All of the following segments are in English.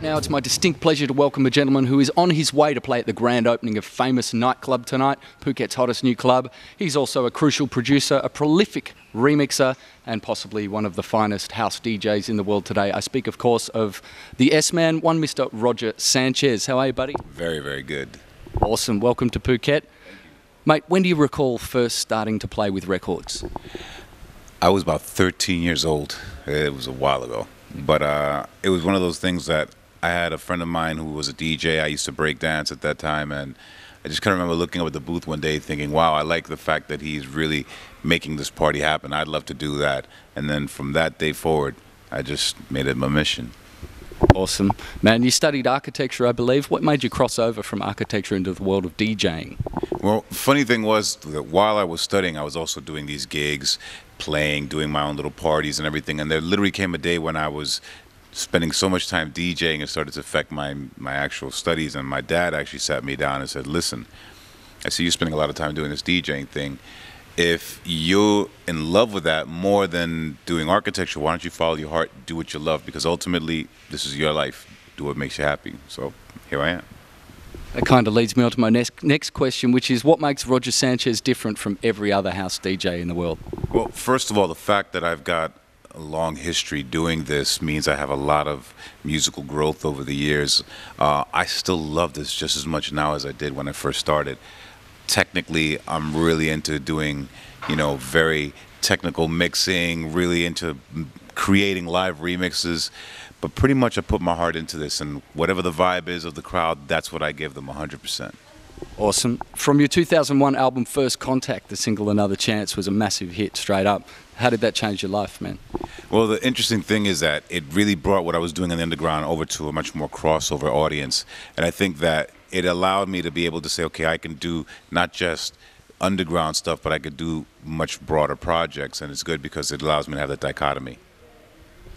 now, it's my distinct pleasure to welcome a gentleman who is on his way to play at the grand opening of Famous Night Club tonight, Phuket's hottest new club. He's also a crucial producer, a prolific remixer, and possibly one of the finest house DJs in the world today. I speak, of course, of the S-Man, one Mr. Roger Sanchez. How are you, buddy? Very, very good. Awesome. Welcome to Phuket. Mate, when do you recall first starting to play with records? I was about 13 years old. It was a while ago. But it was one of those things that I had a friend of mine who was a DJ. I used to break dance at that time, and I just kind of remember looking up at the booth one day thinking, wow, I like the fact that he's really making this party happen. I'd love to do that. And then from that day forward, I just made it my mission. Awesome. Man, you studied architecture, I believe. What made you cross over from architecture into the world of DJing? Well, funny thing was that while I was studying, I was also doing these gigs, playing, doing my own little parties and everything. And there literally came a day when I was spending so much time DJing, it started to affect my actual studies. And my dad actually sat me down and said, listen, I see you spending a lot of time doing this DJing thing. If you're in love with that more than doing architecture, why don't you follow your heart, do what you love? Because ultimately, this is your life. Do what makes you happy. So here I am. That kind of leads me on to my next question, which is what makes Roger Sanchez different from every other house DJ in the world? Well, first of all, the fact that I've got a long history doing this means I have a lot of musical growth over the years. I still love this just as much now as I did when I first started. Technically, I'm really into doing, very technical mixing, really into creating live remixes. But pretty much I put my heart into this, and whatever the vibe is of the crowd, that's what I give them 100%. Awesome. From your 2001 album First Contact, the single Another Chance was a massive hit straight up. How did that change your life, man? Well, the interesting thing is that it really brought what I was doing in the underground over to a much more crossover audience. And I think that it allowed me to be able to say, okay, I can do not just underground stuff, but I could do much broader projects. And it's good because it allows me to have that dichotomy.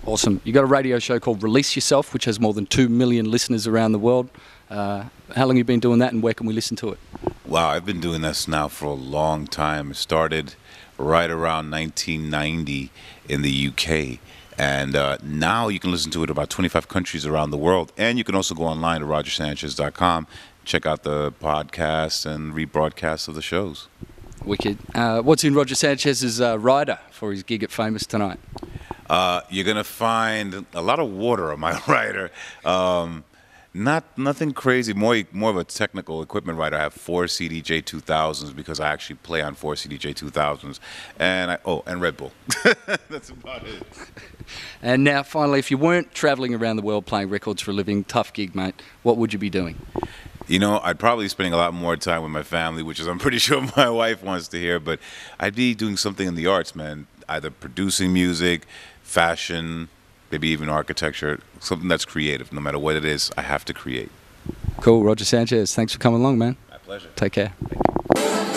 Awesome. You got a radio show called Release Yourself, which has more than 2 million listeners around the world. How long have you been doing that, and where can we listen to it? Wow, I've been doing this now for a long time. It started right around 1990 in the UK. And now you can listen to it in about 25 countries around the world. And you can also go online to rogersanchez.com, check out the podcast and rebroadcasts of the shows. Wicked. What's in Roger Sanchez's rider for his gig at Famous tonight? You're going to find a lot of water on my rider. Nothing crazy, more of a technical equipment rider. I have 4 CDJ 2000s because I actually play on 4 CDJ 2000s. And Red Bull. That's about it. And now, finally, if you weren't traveling around the world playing records for a living, tough gig, mate, what would you be doing? I'd probably be spending a lot more time with my family, which is I'm pretty sure my wife wants to hear, but I'd be doing something in the arts, man. Either producing music, fashion, maybe even architecture, something that's creative. No matter what it is, I have to create. Cool. Roger Sanchez, thanks for coming along, man. My pleasure. Take care. Thank you.